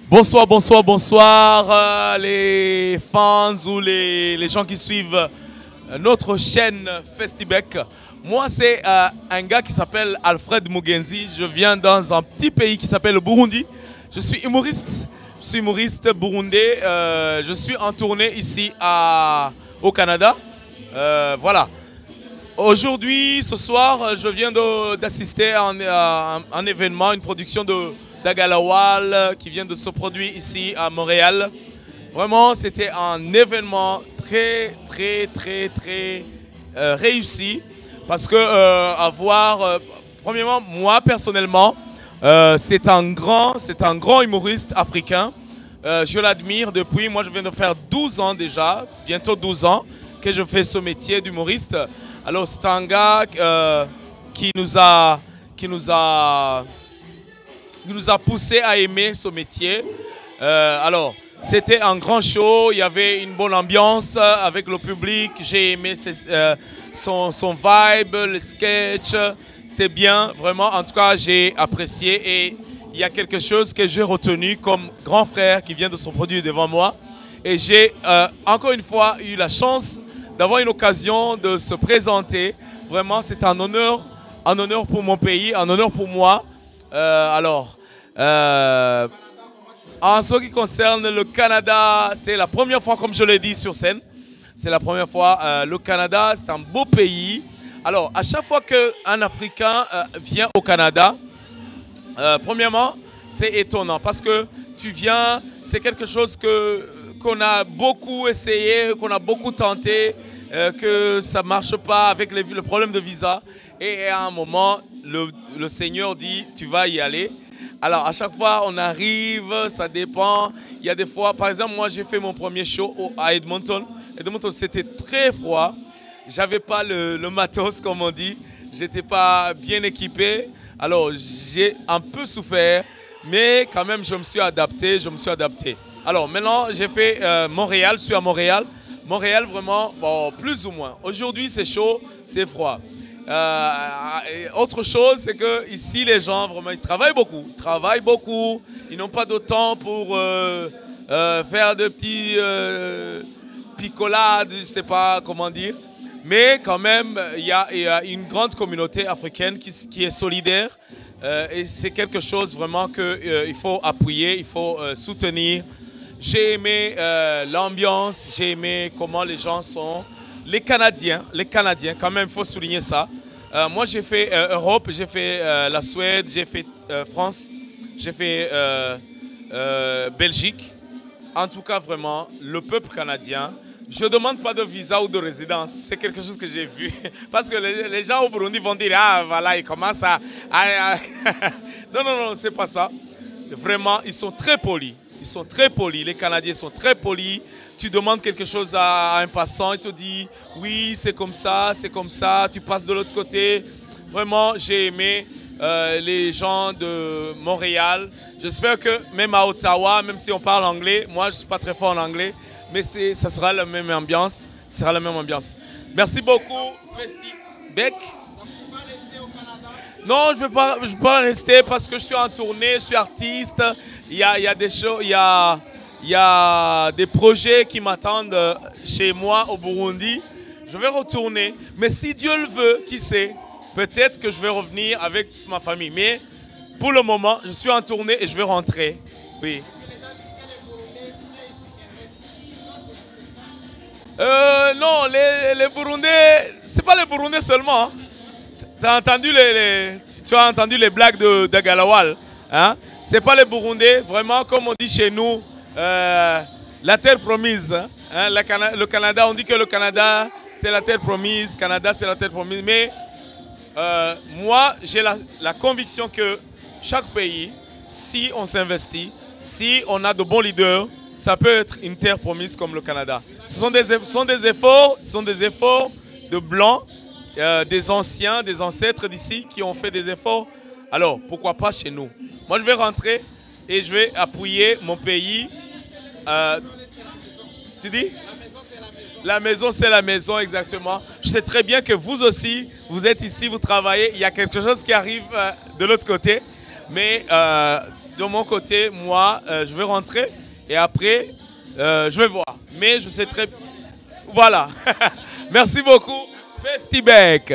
Bonsoir, bonsoir, bonsoir les fans ou les gens qui suivent notre chaîne Festibec. Moi, c'est un gars qui s'appelle Alfred Mugenzi. Je viens dans un petit pays qui s'appelle le Burundi. Je suis humoriste burundais. Je suis en tournée ici au Canada. Voilà. Aujourd'hui, ce soir, je viens d'assister à un événement, une production d'Agalawal qui vient de se produire ici à Montréal. Vraiment, c'était un événement très réussi parce que premièrement, moi personnellement, c'est un grand humoriste africain. Je l'admire depuis, moi je viens de faire 12 ans déjà, bientôt 12 ans que je fais ce métier d'humoriste. Alors c'est un gars qui nous a poussé à aimer ce métier. Alors c'était un grand show, il y avait une bonne ambiance avec le public. J'ai aimé son vibe, le sketch, c'était bien, vraiment. En tout cas, j'ai apprécié et il y a quelque chose que j'ai retenu comme grand frère qui vient de se produire devant moi. Et j'ai encore une fois eu la chance d'avoir une occasion de se présenter. Vraiment, c'est un honneur pour mon pays, un honneur pour moi. En ce qui concerne le Canada, c'est la première fois, comme je l'ai dit sur scène, c'est la première fois. Le Canada, c'est un beau pays. Alors, à chaque fois qu'un Africain vient au Canada, premièrement, c'est étonnant parce que tu viens, c'est quelque chose qu'on a beaucoup essayé, qu'on a beaucoup tenté, que ça ne marche pas avec le problème de visa. Et à un moment, le Seigneur dit, tu vas y aller. Alors, à chaque fois, on arrive, ça dépend. Il y a des fois, par exemple, moi, j'ai fait mon premier show à Edmonton. Edmonton, c'était très froid. Je n'avais pas le matos, comme on dit. Je n'étais pas bien équipé. Alors, j'ai un peu souffert, mais quand même, je me suis adapté. Alors, maintenant, j'ai fait Montréal. Je suis à Montréal. Montréal, vraiment, bon, plus ou moins. Aujourd'hui, c'est chaud, c'est froid. Autre chose, c'est que ici les gens vraiment ils travaillent beaucoup. Ils n'ont pas de temps pour faire de petits picolades, je ne sais pas comment dire. Mais quand même, il y a une grande communauté africaine qui est solidaire et c'est quelque chose vraiment qu'il faut appuyer, il faut soutenir. J'ai aimé l'ambiance, j'ai aimé comment les gens sont. Les Canadiens, quand même, il faut souligner ça. Moi, j'ai fait Europe, j'ai fait la Suède, j'ai fait France, j'ai fait Belgique. En tout cas, vraiment, le peuple canadien, je ne demande pas de visa ou de résidence. C'est quelque chose que j'ai vu. Parce que les gens au Burundi vont dire, ah, voilà, ils commencent à... Non, c'est pas ça. Vraiment, ils sont très polis. Les Canadiens sont très polis. Tu demandes quelque chose à un passant, il te dit oui, c'est comme ça, tu passes de l'autre côté. Vraiment, j'ai aimé les gens de Montréal. J'espère que même à Ottawa, même si on parle anglais, moi je ne suis pas très fort en anglais, mais ça sera la même ambiance. Merci beaucoup, Festibec. Non, je ne vais pas rester parce que je suis en tournée, je suis artiste. Il y a des shows, il y a des projets qui m'attendent chez moi au Burundi. Je vais retourner. Mais si Dieu le veut, qui sait, peut-être que je vais revenir avec ma famille. Mais pour le moment, je suis en tournée et je vais rentrer. Oui. Non, les Burundais, c'est pas les Burundais seulement. Hein. Tu as entendu les blagues de Galawal. Hein? C'est pas les Burundais, vraiment, comme on dit chez nous, la terre promise. Hein? Le Canada, on dit que le Canada, c'est la terre promise. Canada, c'est la terre promise. Mais moi, j'ai la conviction que chaque pays, si on s'investit, si on a de bons leaders, ça peut être une terre promise comme le Canada. Ce sont des efforts de blancs, des anciens, des ancêtres d'ici qui ont fait des efforts. Alors, pourquoi pas chez nous? Moi, je vais rentrer et je vais appuyer mon pays. Tu dis? La maison, c'est la maison, exactement. Je sais très bien que vous aussi, vous êtes ici, vous travaillez. Il y a quelque chose qui arrive de l'autre côté. Mais de mon côté, moi, je vais rentrer et après, je vais voir. Mais je sais très... Voilà. Merci beaucoup. Festibec.